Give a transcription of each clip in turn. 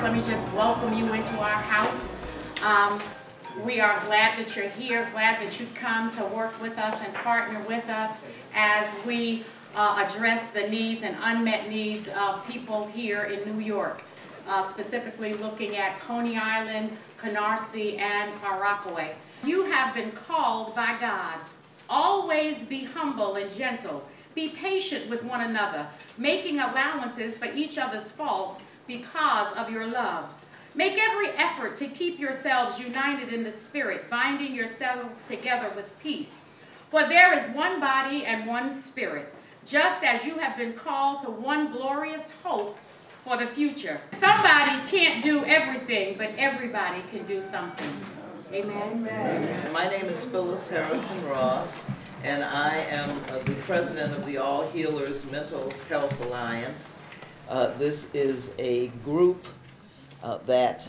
let me just welcome you into our house. We are glad that you're here, glad that you've come to work with us and partner with us as we address the needs and unmet needs of people here in New York, specifically looking at Coney Island, Canarsie, and Far Rockaway. You have been called by God. Always be humble and gentle. Be patient with one another, making allowances for each other's faults because of your love. Make every effort to keep yourselves united in the Spirit, binding yourselves together with peace. For there is one body and one Spirit, just as you have been called to one glorious hope for the future. Somebody can't do everything, but everybody can do something. Amen. Amen. My name is Phyllis Harrison Ross, and I am the president of the All Healers Mental Health Alliance. This is a group that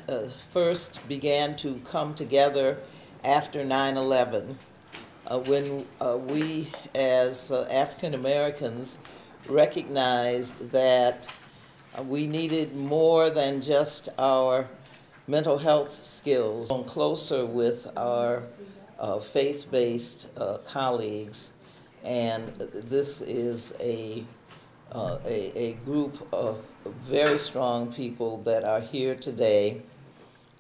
first began to come together after 9/11, when we as African Americans recognized that we needed more than just our mental health skills, closer with our faith-based colleagues, and this is a group of very strong people that are here today,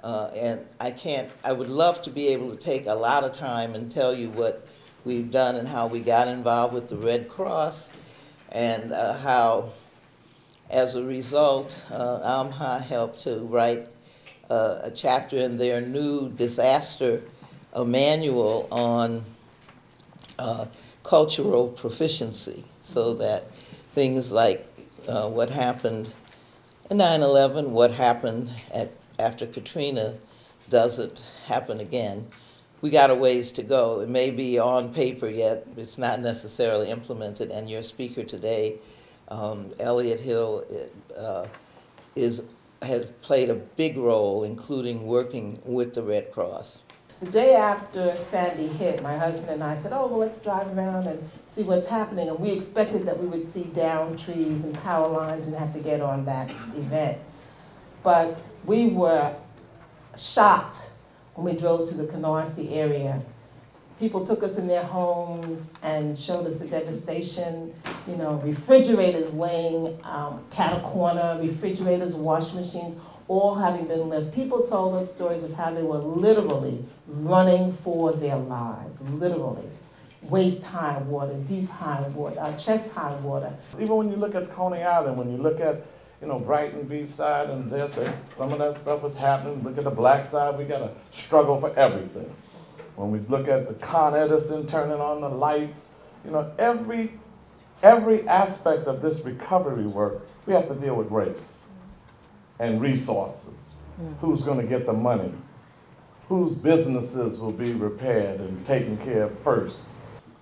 and I would love to be able to take a lot of time and tell you what we've done and how we got involved with the Red Cross, and how, as a result, AMHA helped to write a chapter in their new disaster manual on cultural proficiency, so that things like what happened in 9/11, what happened after Katrina doesn't happen again. We got a ways to go. It may be on paper yet, it's not necessarily implemented, and your speaker today, Elliot Hill, has played a big role, including working with the Red Cross. The day after Sandy hit, my husband and I said, oh, well, let's drive around and see what's happening. And we expected that we would see downed trees and power lines and have to get on that event. But we were shocked when we drove to the Canarsie area. People took us in their homes and showed us the devastation. You know, refrigerators laying cat a corner, refrigerators, washing machines, all having been left. People told us stories of how they were literally running for their lives, literally. Waist-high water, deep-high water, chest-high water. Even when you look at Coney Island, when you look at, you know, Brighton Beachside, and some of that stuff was happening. Look at the black side, we got to struggle for everything. When we look at the Con Edison turning on the lights, you know, every aspect of this recovery work, we have to deal with race and resources. Who's going to get the money? Whose businesses will be repaired and taken care of first?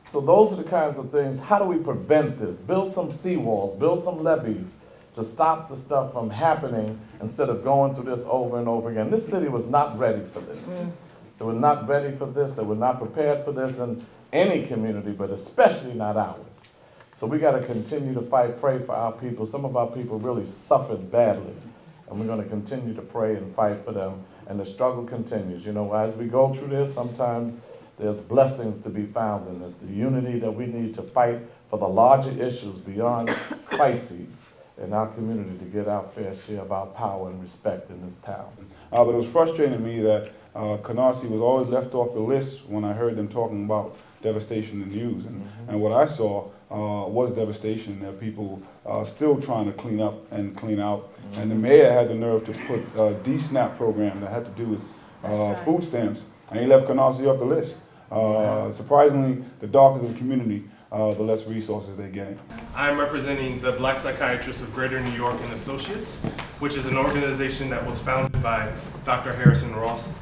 So those are the kinds of things. How do we prevent this? Build some seawalls, build some levees to stop the stuff from happening instead of going through this over and over again. This city was not ready for this. They were not ready for this. They were not prepared for this in any community, but especially not ours. So we got to continue to fight, pray for our people. Some of our people really suffered badly, and we're going to continue to pray and fight for them, and the struggle continues. You know, as we go through this, sometimes there's blessings to be found in this, the unity that we need to fight for the larger issues beyond crises in our community to get our fair share of our power and respect in this town. But it was frustrating to me that Canarsie was always left off the list when I heard them talking about devastation in the news. And what I saw was devastation. There are people still trying to clean up and clean out. And the mayor had the nerve to put a DSNAP program that had to do with food stamps, and he left Canarsie off the list. Surprisingly, the darker the community, the less resources they're getting. I'm representing the Black Psychiatrists of Greater New York and Associates, which is an organization that was founded by Dr. Harrison Ross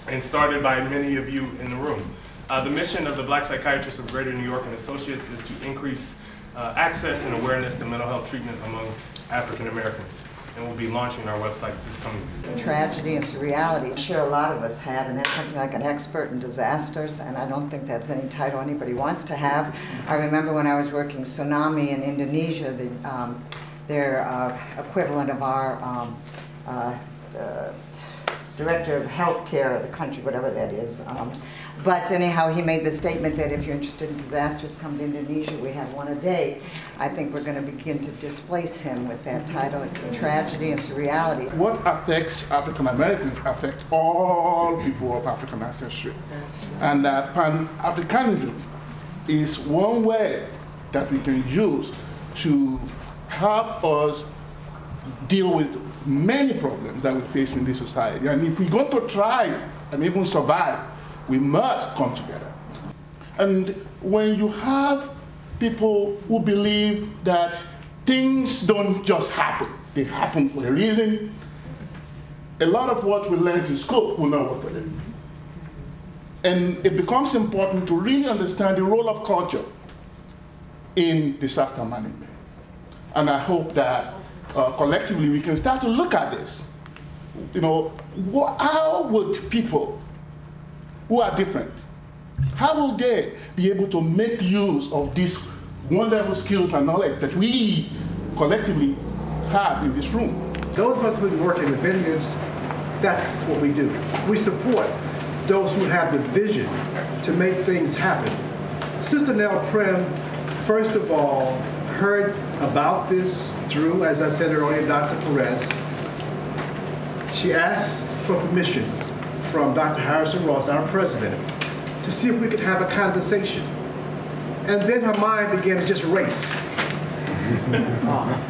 and started by many of you in the room. The mission of the Black Psychiatrists of Greater New York and Associates is to increase access and awareness to mental health treatment among African Americans. And we'll be launching our website this coming week. Tragedy is the reality. I'm sure a lot of us have, and that's something like an expert in disasters, and I don't think that's any title anybody wants to have. I remember when I was working tsunami in Indonesia, their equivalent of our director of healthcare of the country, whatever that is. But anyhow, he made the statement that if you're interested in disasters, come to Indonesia. We have one a day. I think we're going to begin to displace him with that title. It's a tragedy, it's a reality. What affects African Americans affects all people of African ancestry. And that Pan-Africanism is one way that we can use to help us deal with many problems that we face in this society. And if we're going to thrive and even survive, we must come together. And when you have people who believe that things don't just happen, they happen for a reason, a lot of what we learn in school will not work for them. And it becomes important to really understand the role of culture in disaster management. And I hope that collectively we can start to look at this. You know, how would people who are different, how will they be able to make use of these wonderful skills and knowledge that we collectively have in this room? Those of us who work in the vineyards, that's what we do. We support those who have the vision to make things happen. Sister Nell Prim, first of all, heard about this through, as I said earlier, Dr. Perez. She asked for permission from Dr. Harrison Ross, our president, to see if we could have a conversation. And then her mind began to just race.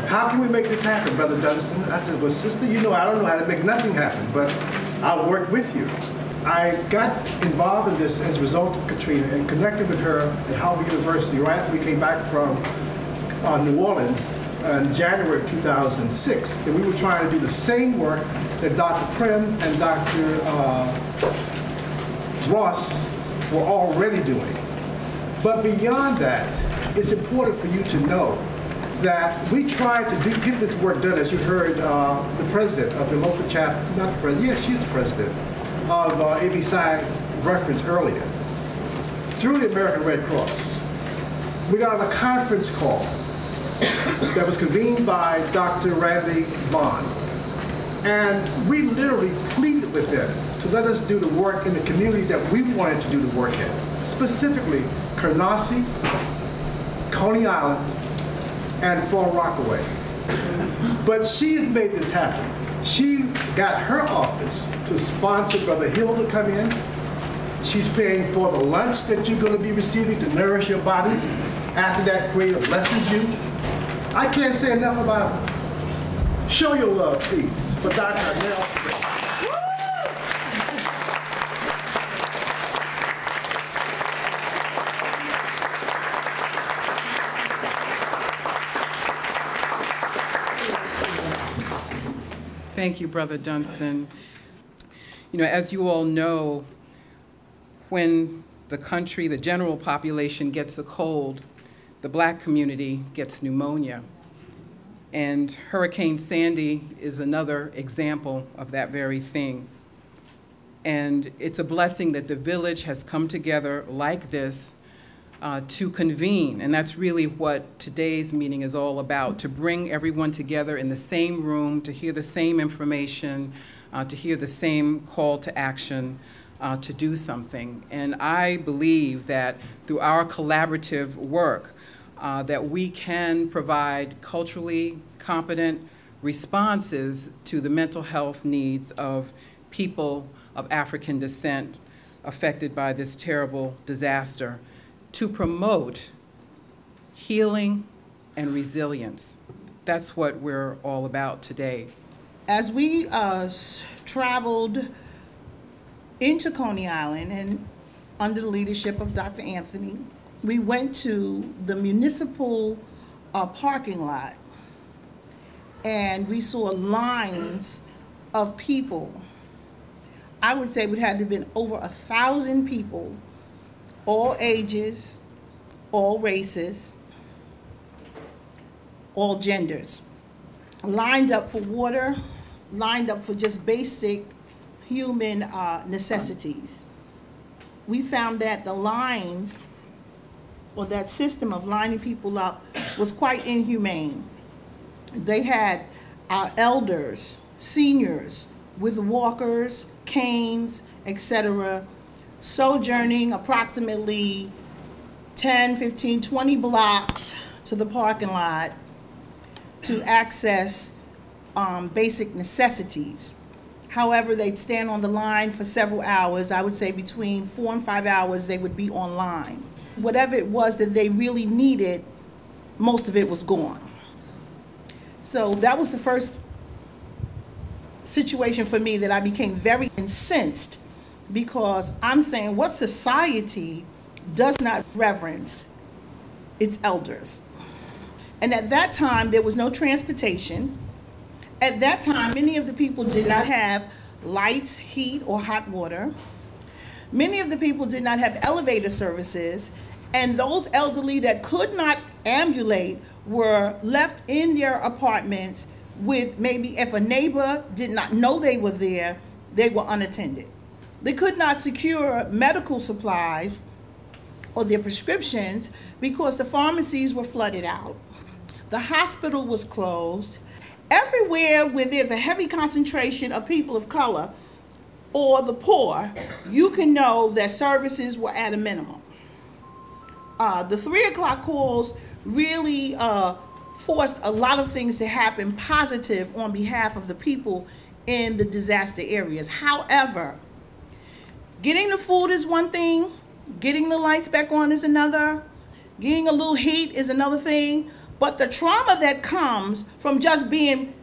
How can we make this happen, Brother Dunstan? I said, well, sister, you know, I don't know how to make nothing happen, but I'll work with you. I got involved in this as a result of Katrina and connected with her at Howard University right after we came back from New Orleans in January of 2006. And we were trying to do the same work that Dr. Prim and Dr. Ross were already doing. But beyond that, it's important for you to know that we tried to get this work done, as you heard the president of the local chapter, not the president, yes, she's the president, of ABSI referenced earlier, through the American Red Cross. We got on a conference call that was convened by Dr. Randy Vaughn. And we literally pleaded with them to let us do the work in the communities that we wanted to do the work in, specifically Kernasi, Coney Island, and Far Rockaway. But she's made this happen. She got her office to sponsor Brother Hill to come in. She's paying for the lunch that you're going to be receiving to nourish your bodies. After that, Creator blesses you. I can't say enough about it. Show your love, please, for Dr. Nell Prim. Thank you, Brother Dunstan. You know, as you all know, when the country, the general population gets a cold, the Black community gets pneumonia. And Hurricane Sandy is another example of that very thing. And it's a blessing that the village has come together like this to convene. And that's really what today's meeting is all about, to bring everyone together in the same room, to hear the same information, to hear the same call to action, to do something. And I believe that through our collaborative work, that we can provide culturally competent responses to the mental health needs of people of African descent affected by this terrible disaster, to promote healing and resilience. That's what we're all about today. As we traveled into Coney Island and under the leadership of Dr. Anthony, we went to the municipal parking lot, and we saw lines of people. I would say it had to have been over 1,000 people, all ages, all races, all genders, lined up for water, lined up for just basic human necessities. We found that the lines, or that system of lining people up, was quite inhumane. They had our elders, seniors, with walkers, canes, etc., sojourning approximately 10, 15, 20 blocks to the parking lot to access basic necessities. However, they'd stand on the line for several hours. I would say between 4 and 5 hours they would be online. Whatever it was that they really needed, most of it was gone. So that was the first situation for me that I became very incensed, because I'm saying, what society does not reverence its elders? And at that time, there was no transportation. At that time, many of the people did not have lights, heat, or hot water. Many of the people did not have elevator services, and those elderly that could not ambulate were left in their apartments with, maybe if a neighbor did not know they were there, they were unattended. They could not secure medical supplies or their prescriptions because the pharmacies were flooded out. The hospital was closed. Everywhere where there's a heavy concentration of people of color or the poor, you can know that services were at a minimum. The 3 o'clock calls really forced a lot of things to happen positive on behalf of the people in the disaster areas. However, getting the food is one thing, getting the lights back on is another, getting a little heat is another thing, but the trauma that comes from just being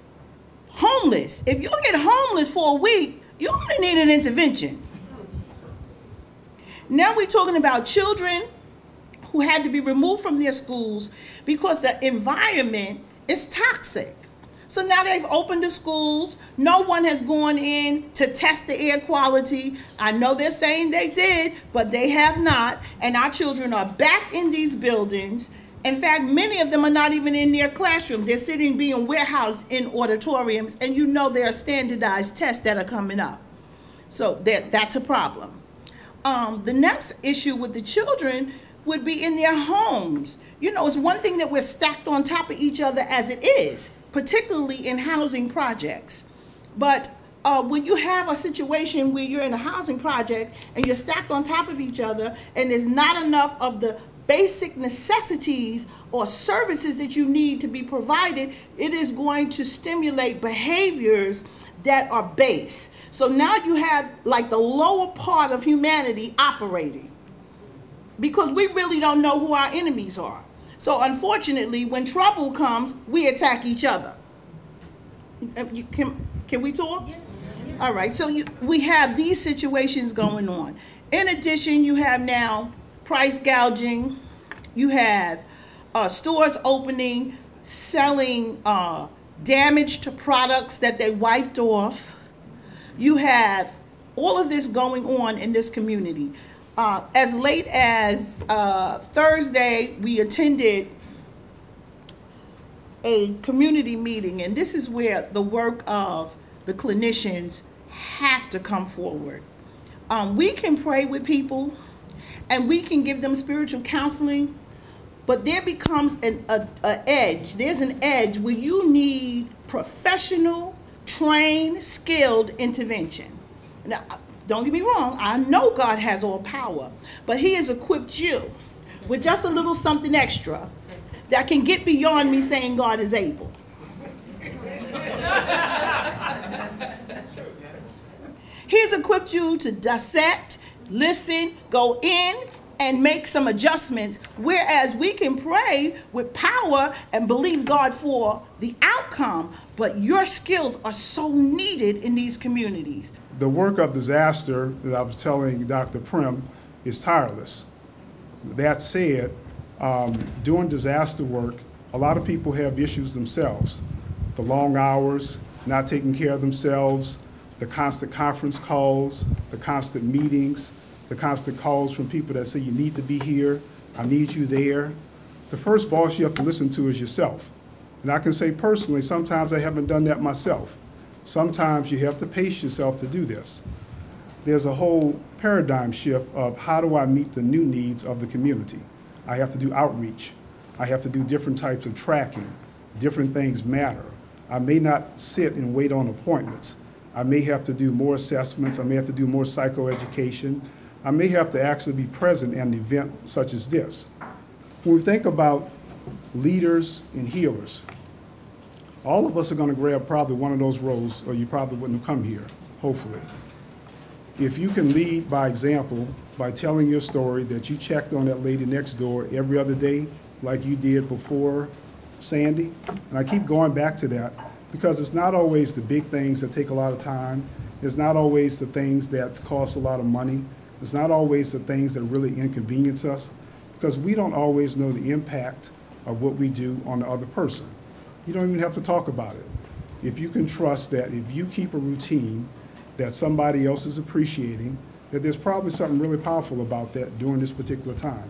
homeless, if you get homeless for a week, you're gonna need an intervention. Now we're talking about children who had to be removed from their schools because the environment is toxic. So now they've opened the schools. No one has gone in to test the air quality. I know they're saying they did, but they have not. And our children are back in these buildings. In fact, many of them are not even in their classrooms. They're sitting being warehoused in auditoriums, and you know there are standardized tests that are coming up. So that's a problem. The next issue with the children would be in their homes. You know, it's one thing that we're stacked on top of each other as it is, particularly in housing projects. But when you have a situation where you're in a housing project and you're stacked on top of each other and there's not enough of the basic necessities or services that you need to be provided, it is going to stimulate behaviors that are base. So now you have like the lower part of humanity operating, because we really don't know who our enemies are. So unfortunately, when trouble comes, we attack each other. Can we talk? Yes. All right, so we have these situations going on. In addition, you have now price gouging. You have stores opening, selling damaged products that they wiped off. You have all of this going on in this community. As late as Thursday, we attended a community meeting, and this is where the work of the clinicians have to come forward. We can pray with people, and we can give them spiritual counseling, but there becomes an edge. There's an edge where you need professional, trained, skilled intervention. Now, don't get me wrong, I know God has all power, but He has equipped you with just a little something extra that can get beyond me saying God is able. He has equipped you to dissect, listen, go in, and make some adjustments, whereas we can pray with power and believe God for the outcome, but your skills are so needed in these communities. The work of disaster that I was telling Dr. Prim is tireless. That said, doing disaster work, a lot of people have issues themselves. The long hours, not taking care of themselves, the constant conference calls, the constant meetings, the constant calls from people that say you need to be here, I need you there. The first boss you have to listen to is yourself. And I can say personally, sometimes I haven't done that myself. Sometimes you have to pace yourself to do this. There's a whole paradigm shift of how do I meet the new needs of the community. I have to do outreach. I have to do different types of tracking. Different things matter. I may not sit and wait on appointments. I may have to do more assessments. I may have to do more psychoeducation. I may have to actually be present at an event such as this. When we think about leaders and healers, all of us are going to grab probably one of those roles, or you probably wouldn't have come here, hopefully. If you can lead by example, by telling your story that you checked on that lady next door every other day, like you did before Sandy, and I keep going back to that, because it's not always the big things that take a lot of time. It's not always the things that cost a lot of money. It's not always the things that really inconvenience us, because we don't always know the impact of what we do on the other person. You don't even have to talk about it. If you can trust that if you keep a routine that somebody else is appreciating, that there's probably something really powerful about that during this particular time.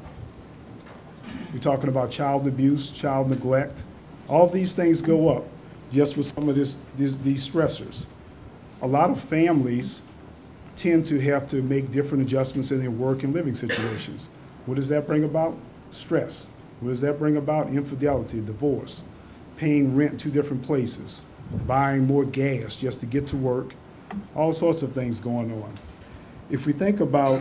We're talking about child abuse, child neglect. All these things go up just with some of these stressors. A lot of families tend to have to make different adjustments in their work and living situations. What does that bring about? Stress. What does that bring about? Infidelity, divorce, paying rent 2 different places, buying more gas just to get to work, all sorts of things going on. If we think about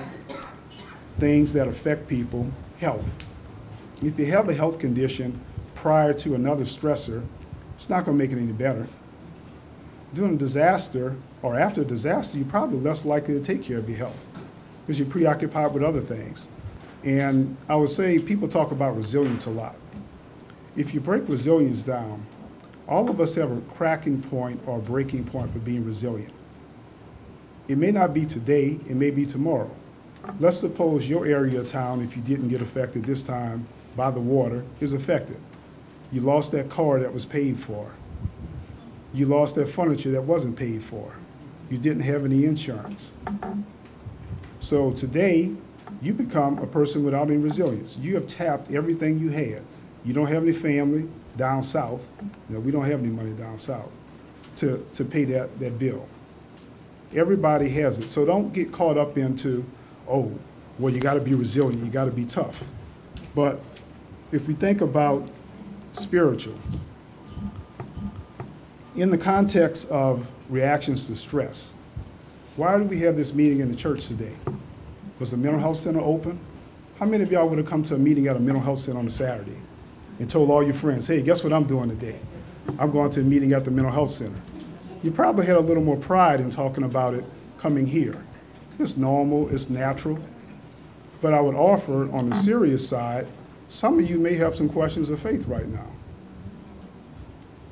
things that affect people, health. If you have a health condition prior to another stressor, it's not going to make it any better. During a disaster or after a disaster, you're probably less likely to take care of your health because you're preoccupied with other things. And I would say people talk about resilience a lot. If you break resilience down, all of us have a cracking point or a breaking point for being resilient. It may not be today, it may be tomorrow. Let's suppose your area of town, if you didn't get affected this time by the water, is affected. You lost that car that was paid for. You lost that furniture that wasn't paid for. You didn't have any insurance. So today, you become a person without any resilience. You have tapped everything you had. You don't have any family down south. You know, we don't have any money down south to pay that bill. Everybody has it. So don't get caught up into, oh, well, you got to be resilient, you got to be tough. But if we think about spiritual, in the context of reactions to stress, why do we have this meeting in the church today? Was the mental health center open? How many of y'all would have come to a meeting at a mental health center on a Saturday and told all your friends, hey, guess what I'm doing today? I'm going to a meeting at the mental health center. You probably had a little more pride in talking about it coming here. It's normal, it's natural. But I would offer on the serious side, some of you may have some questions of faith right now.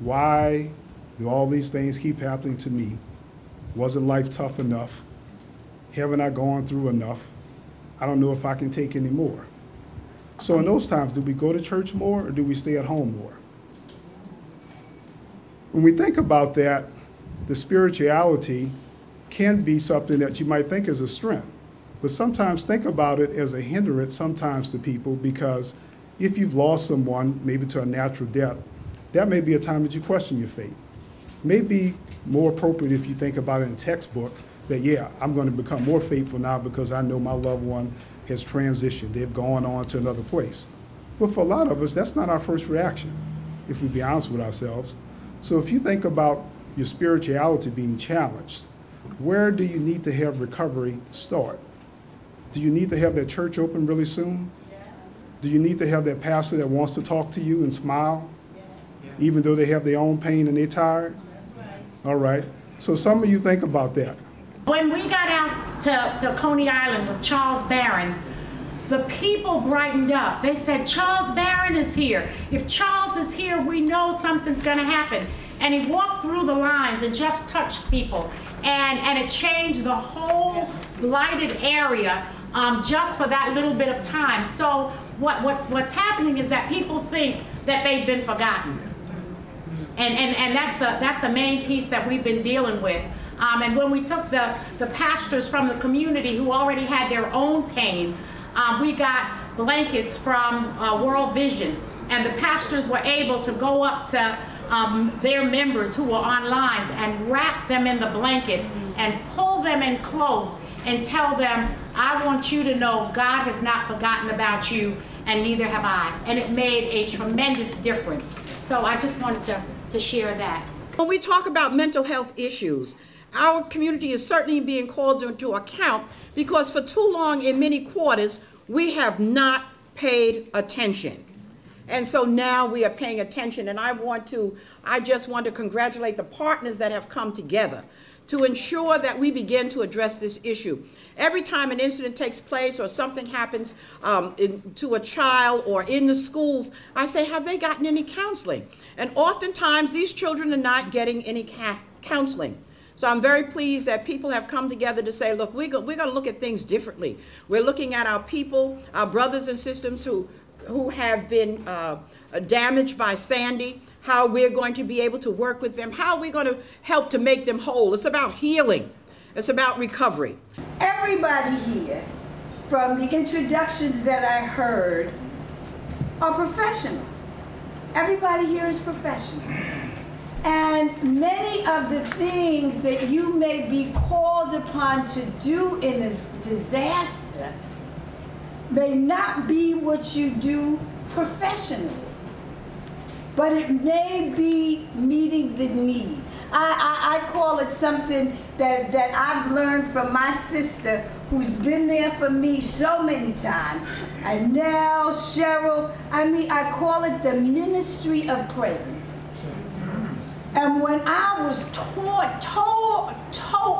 Why do all these things keep happening to me? Wasn't life tough enough? Haven't I gone through enough? I don't know if I can take any more. So in those times, do we go to church more or do we stay at home more? When we think about that, the spirituality can be something that you might think is a strength, but sometimes think about it as a hindrance sometimes to people, because if you've lost someone, maybe to a natural death, that may be a time that you question your faith. It may be more appropriate if you think about it in a textbook that, yeah, I'm going to become more faithful now because I know my loved one has transitioned. They've gone on to another place. But for a lot of us, that's not our first reaction, if we be honest with ourselves. So if you think about your spirituality being challenged, where do you need to have recovery start? Do you need to have that church open really soon? Do you need to have that pastor that wants to talk to you and smile, even though they have their own pain and they're tired? All right. So some of you think about that. When we got out to Coney Island with Charles Barron, the people brightened up. They said, Charles Barron is here. If Charles is here, we know something's going to happen. And he walked through the lines and just touched people. And it changed the whole blighted area just for that little bit of time. So what's happening is that people think that they've been forgotten. And that's the main piece that we've been dealing with. And when we took the pastors from the community who already had their own pain, we got blankets from World Vision. And the pastors were able to go up to their members who were on lines and wrap them in the blanket and pull them in close and tell them, I want you to know God has not forgotten about you, and neither have I. And it made a tremendous difference. So I just wanted to share that. When we talk about mental health issues, our community is certainly being called into account, because for too long in many quarters, we have not paid attention. And so now we are paying attention, and I just want to congratulate the partners that have come together to ensure that we begin to address this issue. Every time an incident takes place or something happens to a child or in the schools, I say, have they gotten any counseling? And oftentimes these children are not getting any counseling. So I'm very pleased that people have come together to say, look, we're going to look at things differently. We're looking at our people, our brothers and sisters who have been damaged by Sandy, how we're going to be able to work with them, how we're going to help to make them whole. It's about healing. It's about recovery. Everybody here, from the introductions that I heard, are professional. Everybody here is professional. And many of the things that you may be called upon to do in a disaster may not be what you do professionally, but it may be meeting the need. I call it something that I've learned from my sister, who's been there for me so many times. Nell, Cheryl, I call it the ministry of presence. And when I was toe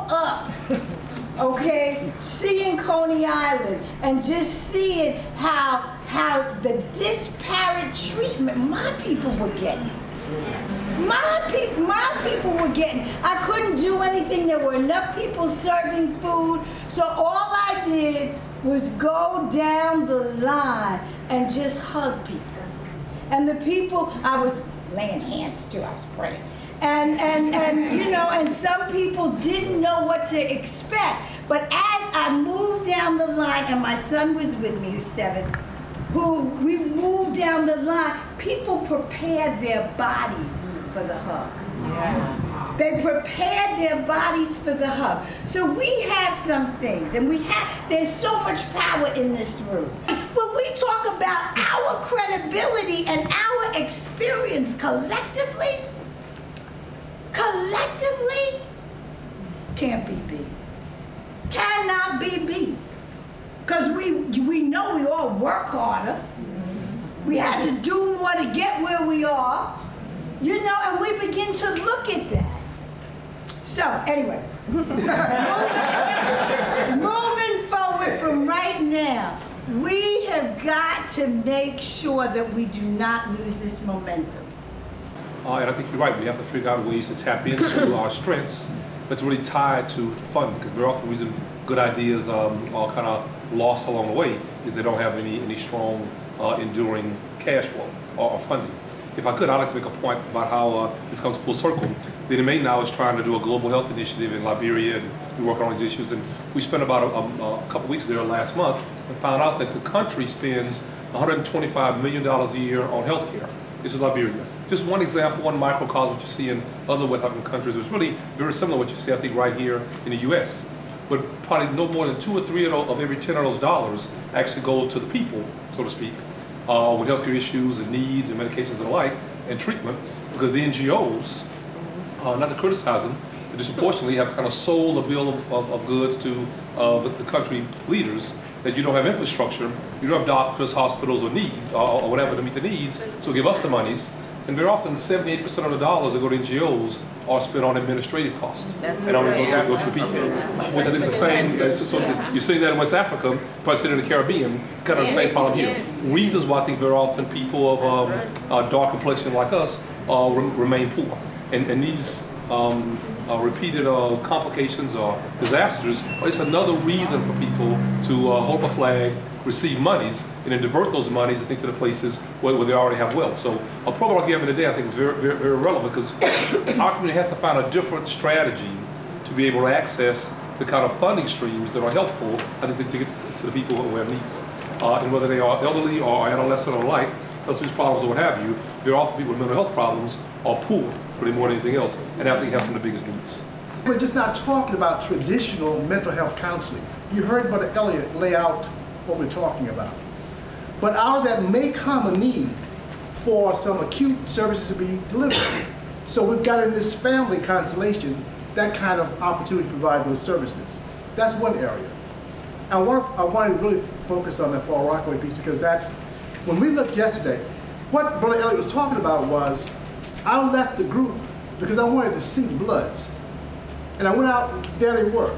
up, okay, seeing Coney Island and just seeing how the disparate treatment my people were getting. My people were getting. I couldn't do anything. There were enough people serving food. So all I did was go down the line and just hug people. And the people, I was laying hands too, I was praying. And you know, and some people didn't know what to expect. But as I moved down the line, and my son was with me, who's 7, we moved down the line, people prepared their bodies for the hug. Yes. They prepared their bodies for the hug. So we have some things, and there's so much power in this room. When we talk about our credibility and our experience collectively, can't be beat. Cannot be beat. Because we know we all work harder. We had to do more to get where we are. You know, and we begin to look at that. So, anyway, moving forward from right now, we have got to make sure that we do not lose this momentum. And I think you're right, we have to figure out ways to tap into our strengths, but to really tie it to funding, because very often the reason good ideas are kind of lost along the way is they don't have any strong, enduring cash flow or funding. If I could, I'd like to make a point about how this comes full circle. The NMA now is trying to do a global health initiative in Liberia, and we work on these issues, and we spent about a couple weeks there last month and found out that the country spends $125 million a year on health care. This is Liberia. Just one example, one microcosm what you see in other West African countries. It's really very similar to what you see, I think, right here in the US. But probably no more than 2 or 3 of every 10 of those dollars actually goes to the people, so to speak, with healthcare issues and needs and medications and the like, and treatment, because the NGOs, not to criticize them, but disproportionately have kind of sold a bill of goods to the country leaders, that you don't have infrastructure, you don't have doctors, hospitals, or needs, or whatever to meet the needs, so give us the monies. And very often, 78% of the dollars that go to NGOs are spent on administrative costs. That's and only go to people. Which I think is the same. So you see that in West Africa, probably see it in the Caribbean, kind of the same problem here. Reasons why I think very often people of dark complexion like us remain poor. And these repeated complications or disasters are just another reason for people to hold a flag, receive monies, and then divert those monies, I think, to the places where they already have wealth. So a program like you have today, I think, is very, very, very relevant, because our community has to find a different strategy to be able to access the kind of funding streams that are helpful, I think, to get to the people who have needs. And whether they are elderly or adolescent or like, substance problems or what have you, there are often people with mental health problems are poor, really more than anything else, and I think have some of the biggest needs. We're just not talking about traditional mental health counseling. You heard Brother Elliott lay out what we're talking about. But out of that may come a need for some acute services to be delivered. So we've got in this family constellation that kind of opportunity to provide those services. That's one area. I want to really focus on the Far Rockaway piece because that's, when we looked yesterday, what Brother Elliott was talking about was, I left the group because I wanted to see the Bloods. And I went out, and there they were.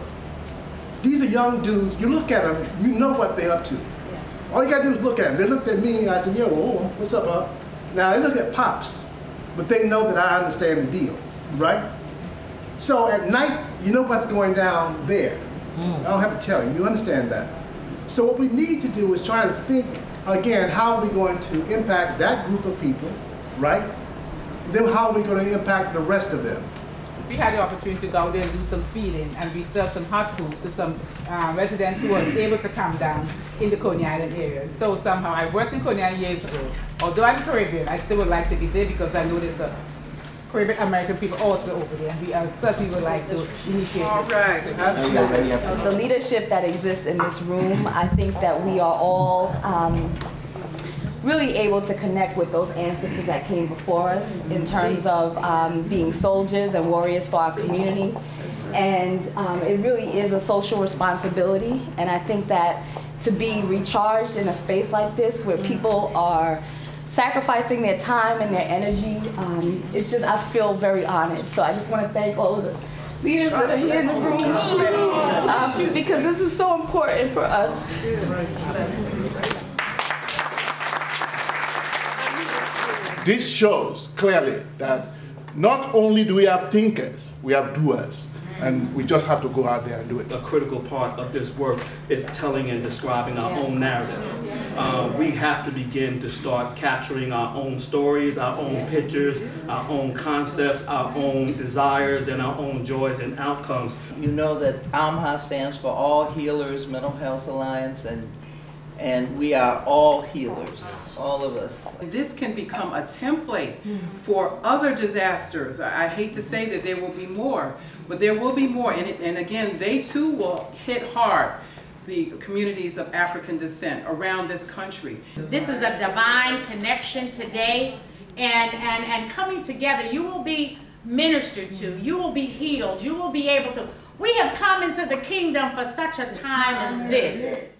These are young dudes, you look at them, you know what they're up to. All you gotta do is look at them. They looked at me and I said, yeah, well, what's up, huh? Now they look at Pops, but they know that I understand the deal, right? So at night, you know what's going down there. I don't have to tell you, you understand that. So what we need to do is try to think, again, how are we going to impact that group of people, right? Then how are we going to impact the rest of them? We had the opportunity to go out there and do some feeding, and we served some hot foods to some residents who were able to come down in the Coney Island area. So somehow, I worked in Coney Island years ago. Although I'm Caribbean, I still would like to be there because I know there's a Caribbean American people also over there, and we certainly would like to initiate. All right. The leadership that exists in this room, I think that we are all really able to connect with those ancestors that came before us in terms of being soldiers and warriors for our community. And it really is a social responsibility. And I think that to be recharged in a space like this where people are sacrificing their time and their energy, it's just, I feel very honored. So I just want to thank all of the leaders that are here in the room because this is so important for us. This shows clearly that not only do we have thinkers, we have doers. And we just have to go out there and do it. A critical part of this work is telling and describing our own narrative. We have to begin to start capturing our own stories, our own pictures, our own concepts, our own desires, and our own joys and outcomes. You know that AMHA stands for All Healers Mental Health Alliance, and we are all healers, all of us. This can become a template for other disasters. I hate to say that there will be more, but there will be more. And again, they too will hit hard the communities of African descent around this country. This is a divine connection today, and coming together, you will be ministered to, you will be healed, you will be able to. We have come into the kingdom for such a time as this.